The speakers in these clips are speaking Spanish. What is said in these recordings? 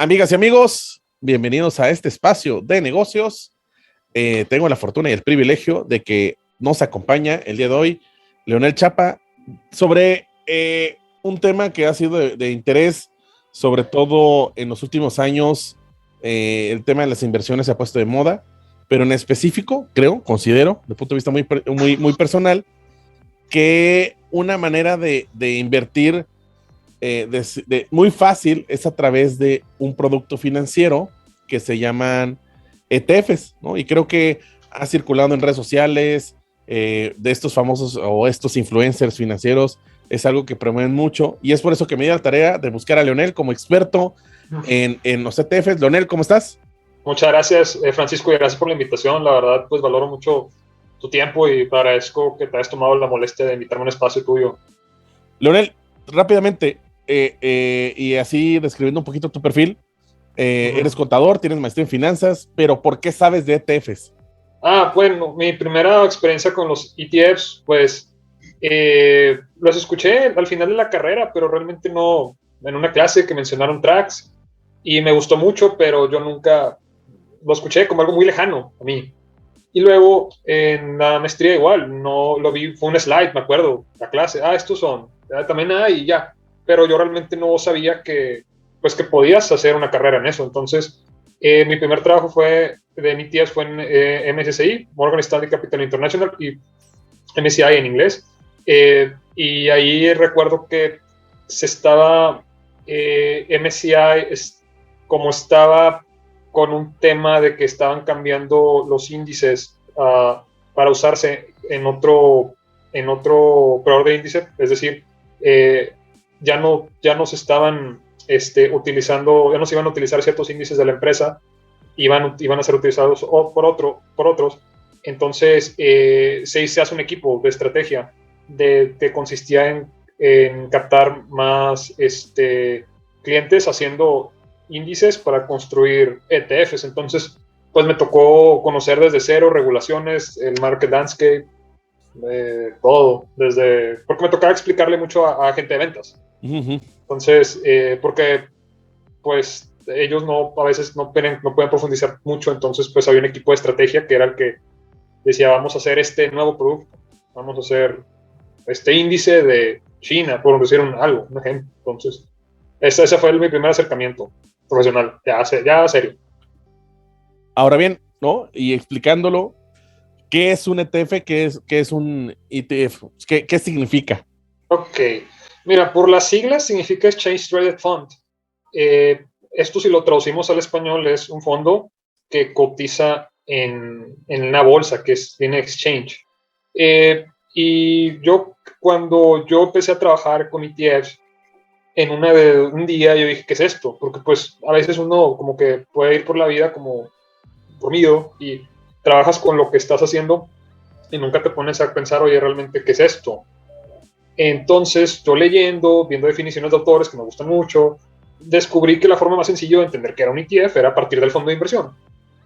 Amigas y amigos, bienvenidos a este espacio de negocios. Tengo la fortuna y el privilegio de que nos acompaña el día de hoy Leonel Chapa sobre un tema que ha sido de interés, sobre todo en los últimos años. El tema de las inversiones se ha puesto de moda, pero en específico, considero, de punto de vista muy personal, que una manera de invertir muy fácil es a través de un producto financiero que se llaman ETFs, ¿no? Y creo que ha circulado en redes sociales de estos famosos o estos influencers financieros, es algo que promueven mucho, y es por eso que me di la tarea de buscar a Leonel como experto en los ETFs. Leonel, ¿cómo estás? Muchas gracias, Francisco, y gracias por la invitación. La verdad, pues valoro mucho tu tiempo y te agradezco que te hayas tomado la molestia de invitarme a un espacio tuyo. Leonel, rápidamente, y así describiendo un poquito tu perfil, eres contador, tienes maestría en finanzas, pero ¿por qué sabes de ETFs? Bueno, mi primera experiencia con los ETFs, pues los escuché al final de la carrera, pero realmente no, en una clase que mencionaron tracks y me gustó mucho, pero yo nunca lo escuché como algo muy lejano a mí. Y luego en la maestría igual, no lo vi, fue un slide, me acuerdo, la clase, estos son, también hay y ya, pero yo realmente no sabía que, pues que podías hacer una carrera en eso. Entonces, mi primer trabajo fue de mi tía fue en MSCI, Morgan Stanley Capital International, y MSCI en inglés, y ahí recuerdo que se estaba, MSCI como estaba con un tema de que estaban cambiando los índices para usarse en otro proveedor de índice, es decir, ya no se estaban utilizando, ya no se iban a utilizar ciertos índices de la empresa, iban a ser utilizados por otros. Entonces se hace un equipo de estrategia que consistía en captar más clientes haciendo índices para construir ETFs. Entonces, pues me tocó conocer desde cero regulaciones, el market landscape, todo, porque me tocaba explicarle mucho a gente de ventas. Uh-huh. Entonces, porque pues ellos a veces no pueden profundizar mucho, entonces pues había un equipo de estrategia que era el que decía, vamos a hacer este nuevo producto, vamos a hacer este índice de China, por decir un ejemplo. Entonces, ese fue mi primer acercamiento profesional, ya serio. Ahora bien, ¿no? Y explicándolo, ¿qué es un ETF? ¿Qué es un ETF? ¿Qué significa? Ok, mira, por las siglas significa Exchange Traded Fund. Esto, si lo traducimos al español, es un fondo que cotiza en una bolsa que tiene exchange. Y cuando yo empecé a trabajar con ETFs, un día yo dije, ¿qué es esto? Porque pues a veces uno como que puede ir por la vida como dormido y trabajas con lo que estás haciendo y nunca te pones a pensar, oye, realmente, ¿qué es esto? Entonces, yo leyendo, viendo definiciones de autores que me gustan mucho, descubrí que la forma más sencilla de entender que era un ETF era a partir del fondo de inversión,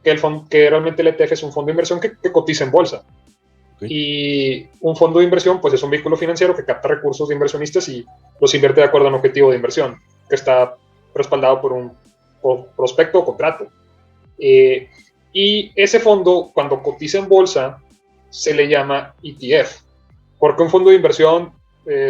que realmente el ETF es un fondo de inversión que cotiza en bolsa. Okay. Y un fondo de inversión pues es un vehículo financiero que capta recursos de inversionistas y los invierte de acuerdo a un objetivo de inversión que está respaldado por un prospecto o contrato. Y ese fondo, cuando cotiza en bolsa, se le llama ETF, porque un fondo de inversión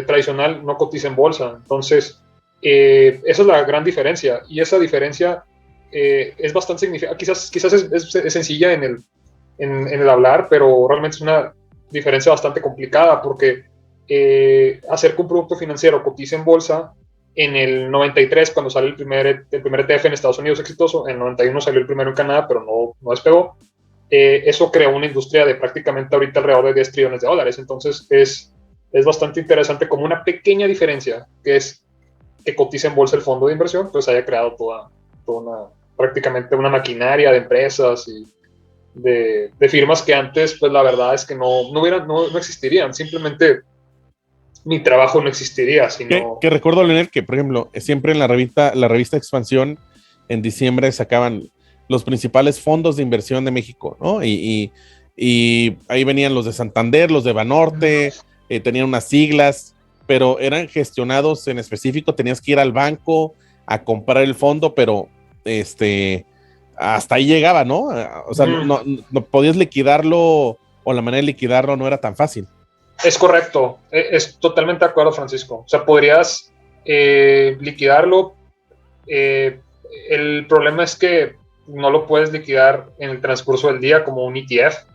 tradicional no cotiza en bolsa. Entonces, esa es la gran diferencia, y esa diferencia es bastante significativa. Quizás es sencilla en el hablar, pero realmente es una diferencia bastante complicada, porque hacer que un producto financiero cotice en bolsa, en el 93, cuando sale el primer ETF en Estados Unidos exitoso, en el 91 salió el primero en Canadá, pero no despegó, eso creó una industria de prácticamente ahorita alrededor de $10 trillones. Entonces es bastante interesante como una pequeña diferencia, que es que cotiza en bolsa el fondo de inversión, pues haya creado prácticamente una maquinaria de empresas y de firmas que antes, pues la verdad es que no existirían. Simplemente mi trabajo no existiría. Que recuerdo, Leonel, que por ejemplo, siempre en la revista Expansión, en diciembre sacaban los principales fondos de inversión de México, ¿no? Y ahí venían los de Santander, los de Banorte, tenían unas siglas, pero eran gestionados en específico, tenías que ir al banco a comprar el fondo, pero hasta ahí llegaba, ¿no? O sea, no podías liquidarlo, o la manera de liquidarlo no era tan fácil. Es correcto, es totalmente de acuerdo, Francisco. O sea, podrías liquidarlo. El problema es que no lo puedes liquidar en el transcurso del día como un ETF.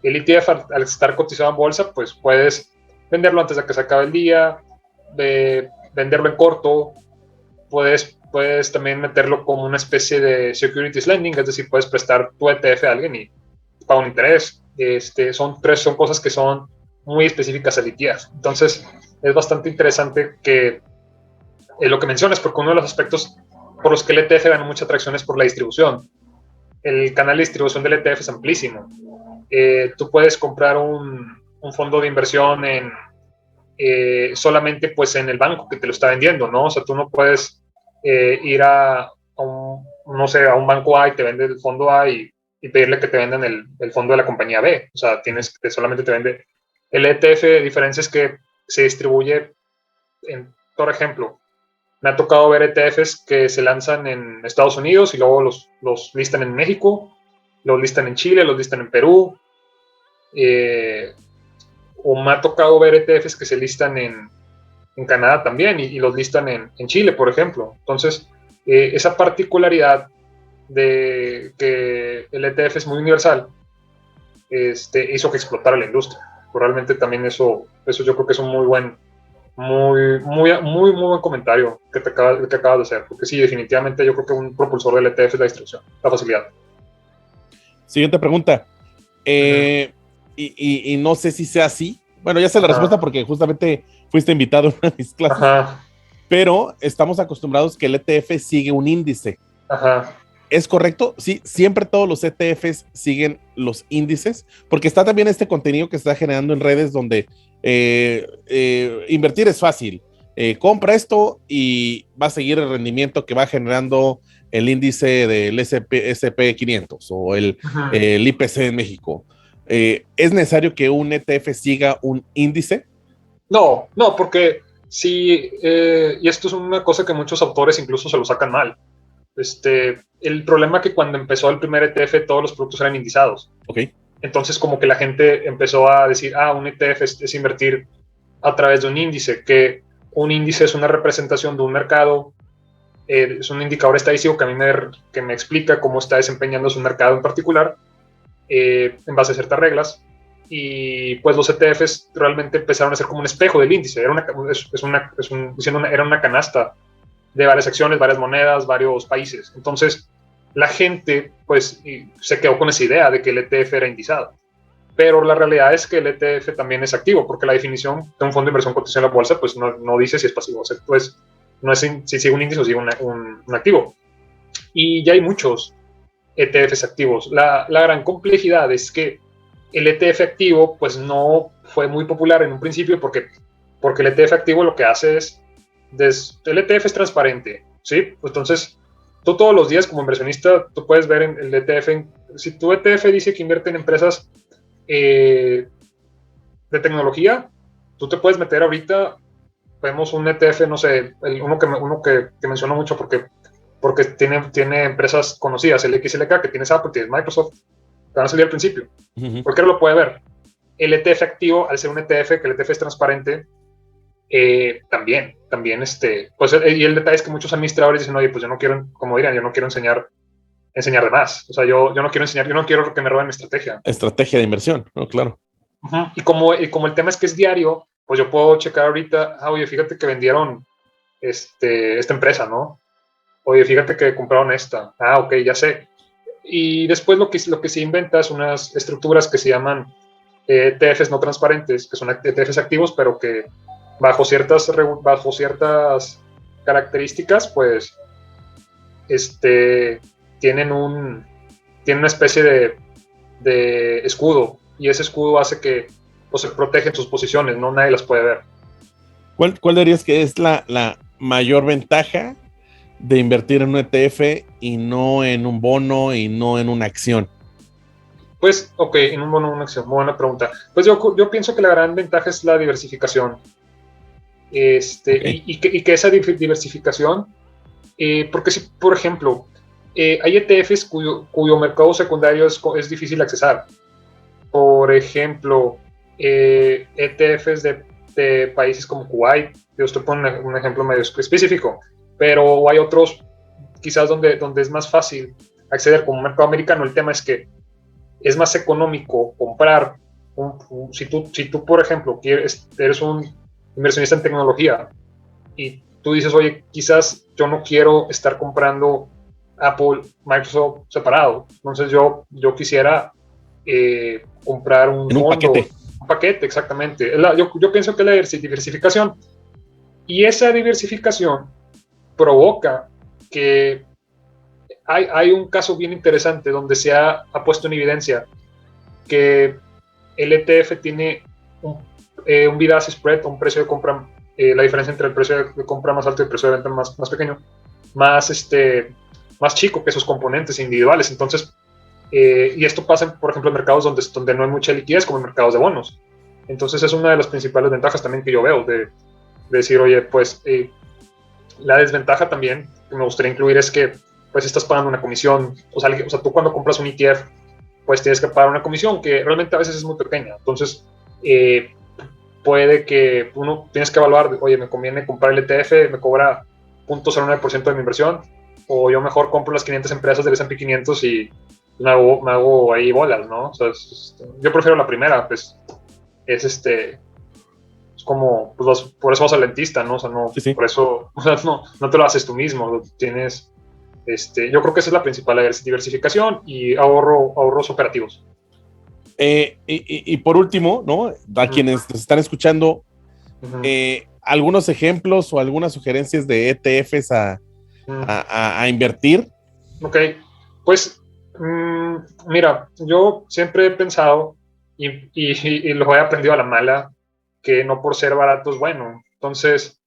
El ETF, al estar cotizado en bolsa, pues puedes venderlo antes de que se acabe el día, venderlo en corto, puedes también meterlo como una especie de securities lending, es decir, puedes prestar tu ETF a alguien y paga un interés. Son cosas que son muy específicas al ETF. Entonces, es bastante interesante que lo que mencionas, porque uno de los aspectos por los que el ETF gana mucha atracción es por la distribución. El canal de distribución del ETF es amplísimo. Tú puedes comprar un fondo de inversión solamente pues en el banco que te lo está vendiendo, ¿no? O sea, tú no puedes ir a un banco A y te vende el fondo A y pedirle que te vendan el fondo de la compañía B. O sea, solamente te vende el ETF. La diferencia es que se distribuye por ejemplo, me ha tocado ver ETFs que se lanzan en Estados Unidos y luego los listan en México, los listan en Chile, los listan en Perú. O me ha tocado ver ETFs que se listan en Canadá también y los listan en Chile, por ejemplo. Entonces, esa particularidad de que el ETF es muy universal hizo que explotara la industria. Realmente también eso yo creo que es un muy buen comentario que acabas de hacer, porque sí, definitivamente yo creo que un propulsor del ETF es la distribución, la facilidad. Siguiente pregunta. Y no sé si sea así. Bueno, ya sé la respuesta porque justamente fuiste invitado a una de mis clases. Ajá. Pero estamos acostumbrados que el ETF sigue un índice. Ajá. ¿Es correcto? Sí, siempre todos los ETFs siguen los índices, porque está también este contenido que se está generando en redes donde invertir es fácil. Compra esto y va a seguir el rendimiento que va generando el índice del S&P 500 o el IPC en México. ¿Es necesario que un ETF siga un índice? No, porque sí, y esto es una cosa que muchos autores incluso se lo sacan mal. El problema es que cuando empezó el primer ETF todos los productos eran indizados. Okay. Entonces como que la gente empezó a decir, un ETF es invertir a través de un índice, que un índice es una representación de un mercado, es un indicador estadístico que a mí me explica cómo está desempeñándose un mercado en particular en base a ciertas reglas. Y pues los ETFs realmente empezaron a ser como un espejo del índice, era una canasta de varias acciones, varias monedas, varios países. Entonces, la gente pues se quedó con esa idea de que el ETF era indizado. Pero la realidad es que el ETF también es activo, porque la definición de un fondo de inversión cotizado en la bolsa pues no dice si es pasivo, o sea, pues no es si sigue un índice o sigue un activo. Y ya hay muchos ETFs activos. La gran complejidad es que el ETF activo pues no fue muy popular en un principio porque el ETF activo lo que hace es el ETF es transparente, ¿sí? Entonces, tú todos los días como inversionista, tú puedes ver en el ETF, si tu ETF dice que invierte en empresas de tecnología, tú te puedes meter ahorita, vemos un ETF, no sé, uno que menciono mucho porque tiene empresas conocidas, el XLK, que tienes Apple, tienes Microsoft, te van a salir al principio. Cualquiera lo puede ver. El ETF activo, al ser un ETF, que el ETF es transparente, también, pues, y el detalle es que muchos administradores dicen, oye, pues yo no quiero, como dirán, yo no quiero enseñar de más, o sea, yo no quiero enseñar, yo no quiero que me roben mi estrategia. Estrategia de inversión, ¿no? Claro. Y como el tema es que es diario, pues yo puedo checar ahorita, oye, fíjate que vendieron esta empresa, ¿no? Oye, fíjate que compraron esta, ok, ya sé. Y después lo que se inventa es unas estructuras que se llaman ETFs no transparentes, que son ETFs activos, pero que bajo ciertas características, pues, tienen una especie de escudo, y ese escudo hace que pues, se protegen sus posiciones, no nadie las puede ver. ¿Cuál dirías que es la mayor ventaja de invertir en un ETF y no en un bono y no en una acción? Pues, ok, en un bono o una acción, buena pregunta. Pues yo pienso que la gran ventaja es la diversificación. Okay. y que esa diversificación, porque si, por ejemplo, hay ETFs cuyo mercado secundario es difícil de accesar. Por ejemplo, ETFs de países como Kuwait. Yo estoy poniendo un ejemplo medio específico, pero hay otros quizás donde es más fácil acceder como mercado americano. El tema es que es más económico comprar, si tú, por ejemplo, eres un inversionista en tecnología y tú dices, oye, quizás yo no quiero estar comprando Apple, Microsoft separado, entonces yo quisiera comprar un En un fondo, paquete. un paquete, exactamente. Yo pienso que la diversificación, y esa diversificación provoca que hay un caso bien interesante donde se ha puesto en evidencia que el ETF tiene un bid-ask spread, un precio de compra, la diferencia entre el precio de compra más alto y el precio de venta más pequeño, más chico que sus componentes individuales. Entonces, y esto pasa, por ejemplo, en mercados donde no hay mucha liquidez, como en mercados de bonos. Entonces, es una de las principales ventajas también que yo veo de decir, oye, pues la desventaja también que me gustaría incluir es que pues estás pagando una comisión, o sea, tú cuando compras un ETF, pues tienes que pagar una comisión que realmente a veces es muy pequeña. Entonces, puede que uno tienes que evaluar, oye, me conviene comprar el ETF, me cobra 0.09% de mi inversión, o yo mejor compro las 500 empresas del S&P 500 y me hago ahí bolas, ¿no? O sea, yo prefiero la primera, pues es como, pues por eso vas al dentista, ¿no? O sea, no, Sí, sí. por eso, o sea, no te lo haces tú mismo, tienes, yo creo que esa es la principal diversificación y ahorros operativos. Y por último, ¿no? A quienes nos están escuchando, algunos ejemplos o algunas sugerencias de ETFs a invertir. Ok, pues mira, yo siempre he pensado y lo he aprendido a la mala, que no por ser barato es bueno. Entonces,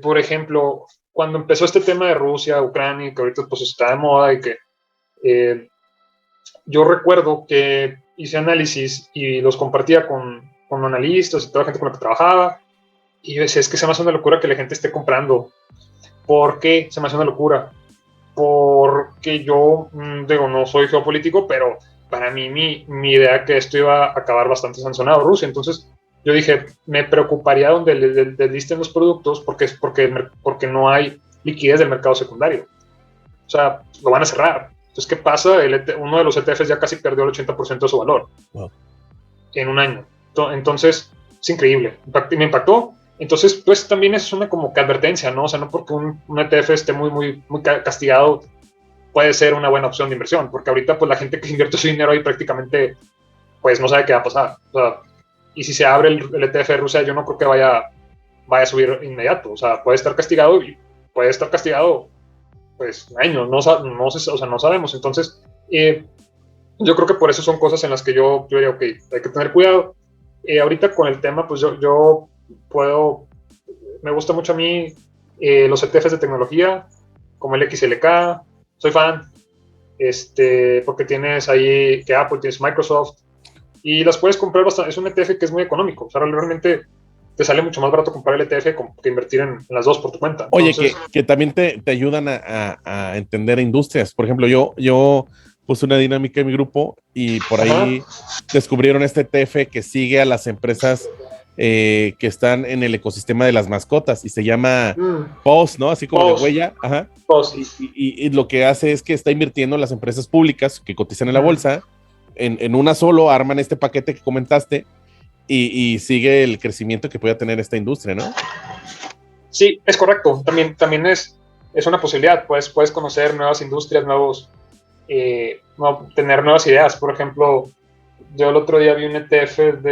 por ejemplo, cuando empezó este tema de Rusia, Ucrania, que ahorita pues está de moda y que yo recuerdo que hice análisis y los compartía con analistas y toda la gente con la que trabajaba, y yo decía, es que se me hace una locura que la gente esté comprando. ¿Por qué se me hace una locura? Porque yo, digo, no soy geopolítico, pero para mí mi idea que esto iba a acabar bastante sancionado Rusia. Entonces yo dije, me preocuparía donde listen los productos porque no hay liquidez del mercado secundario. O sea, lo van a cerrar. Entonces, ¿qué pasa? Uno de los ETFs ya casi perdió el 80% de su valor en un año. Entonces, es increíble. Me impactó. Entonces, pues también es una como que advertencia, ¿no? O sea, no porque un ETF esté muy castigado puede ser una buena opción de inversión, porque ahorita pues la gente que invierte su dinero ahí prácticamente pues no sabe qué va a pasar. O sea, y si se abre el ETF de Rusia, yo no creo que vaya a subir inmediato. O sea, puede estar castigado y puede estar castigado pues años, o sea, no sabemos. Entonces, yo creo que por eso son cosas en las que yo diría, ok, hay que tener cuidado. Ahorita con el tema, pues yo me gusta mucho a mí los ETFs de tecnología, como el XLK, soy fan, porque tienes ahí que Apple, tienes Microsoft, y las puedes comprar bastante. Es un ETF que es muy económico, o sea, realmente te sale mucho más barato comprar el ETF que invertir en las dos por tu cuenta. Oye, que también te ayudan a entender industrias. Por ejemplo, yo puse una dinámica en mi grupo y por ahí descubrieron este ETF que sigue a las empresas que están en el ecosistema de las mascotas y se llama POS, ¿no? Así como de huella. Ajá. Y lo que hace es que está invirtiendo en las empresas públicas que cotizan en la bolsa. En una solo arman este paquete que comentaste y sigue el crecimiento que pueda tener esta industria, ¿no? Sí, es correcto. También es una posibilidad. Puedes conocer nuevas industrias, tener nuevas ideas. Por ejemplo, yo el otro día vi un ETF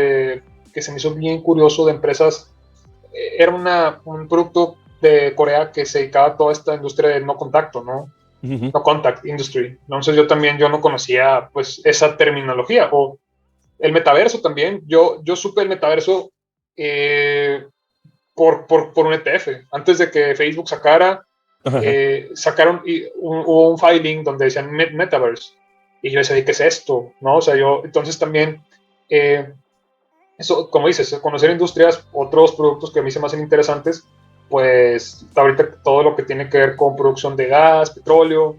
que se me hizo bien curioso de empresas. Era un producto de Corea que se dedicaba a toda esta industria de no contacto, ¿no? No contact industry. Entonces yo no conocía pues esa terminología. O el metaverso también. Yo supe el metaverso por un ETF. Antes de que Facebook sacaron hubo un filing donde decían Metaverse. Y yo decía, ¿qué es esto? ¿No? O sea, entonces también, eso, como dices, conocer industrias, otros productos que a mí se me hacen interesantes, pues ahorita todo lo que tiene que ver con producción de gas, petróleo,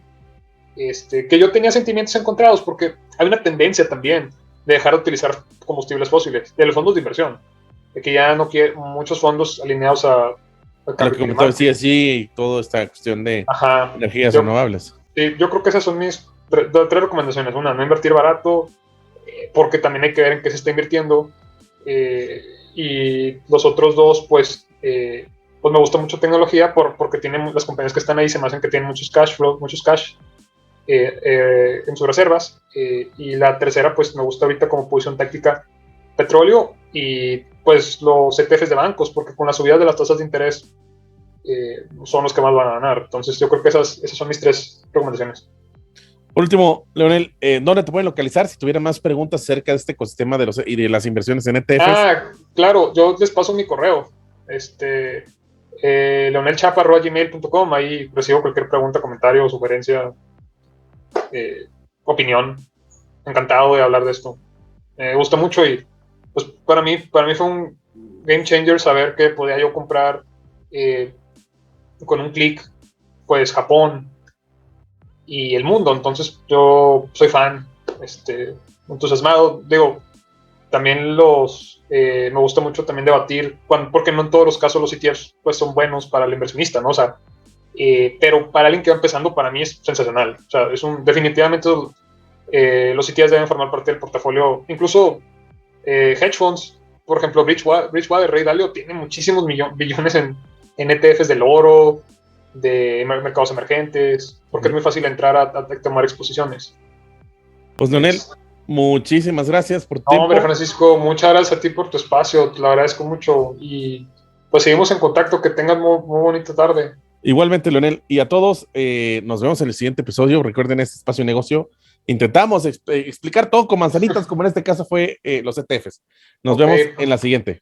que yo tenía sentimientos encontrados, porque hay una tendencia también de dejar de utilizar combustibles fósiles, de los fondos de inversión, de que ya no quiere muchos fondos alineados a lo que comentaba, sí, así, toda esta cuestión de energías renovables. Sí, yo creo que esas son mis tres recomendaciones. Una, no invertir barato, porque también hay que ver en qué se está invirtiendo. Y los otros dos, pues me gusta mucho tecnología porque tienen las compañías que están ahí, se me hacen que tienen muchos cash flow, muchos cash en sus reservas. Y la tercera, pues me gusta ahorita como posición táctica petróleo y pues los ETFs de bancos, porque con la subida de las tasas de interés son los que más van a ganar. Entonces yo creo que esas son mis tres recomendaciones. Por último, Leonel, ¿dónde te pueden localizar si tuviera más preguntas acerca de este ecosistema y de las inversiones en ETFs? Claro, yo les paso mi correo, leonelchapa@gmail.com. Ahí recibo cualquier pregunta, comentario, sugerencia, opinión. Encantado de hablar de esto. Me gusta mucho y pues para mí fue un game changer saber que podía yo comprar con un clic pues Japón y el mundo. Entonces yo soy fan, entusiasmado. Digo, también me gusta mucho también debatir, porque no en todos los casos los ETFs pues son buenos para el inversionista, ¿no? O sea, pero para alguien que va empezando, para mí es sensacional. O sea, definitivamente los ETFs deben formar parte del portafolio. Incluso hedge funds, por ejemplo, Bridgewater, Ray Dalio, tiene muchísimos billones en ETFs del oro, de mercados emergentes, porque es muy fácil entrar a tomar exposiciones. Pues, Leonel, muchísimas gracias por tu tiempo. Hombre, Francisco, muchas gracias a ti por tu espacio, te lo agradezco mucho y pues seguimos en contacto, que tengan muy bonita tarde. Igualmente, Leonel, y a todos, nos vemos en el siguiente episodio. Recuerden, este espacio de negocio intentamos explicar todo con manzanitas, como en este caso fue los ETFs. Nos vemos en la siguiente.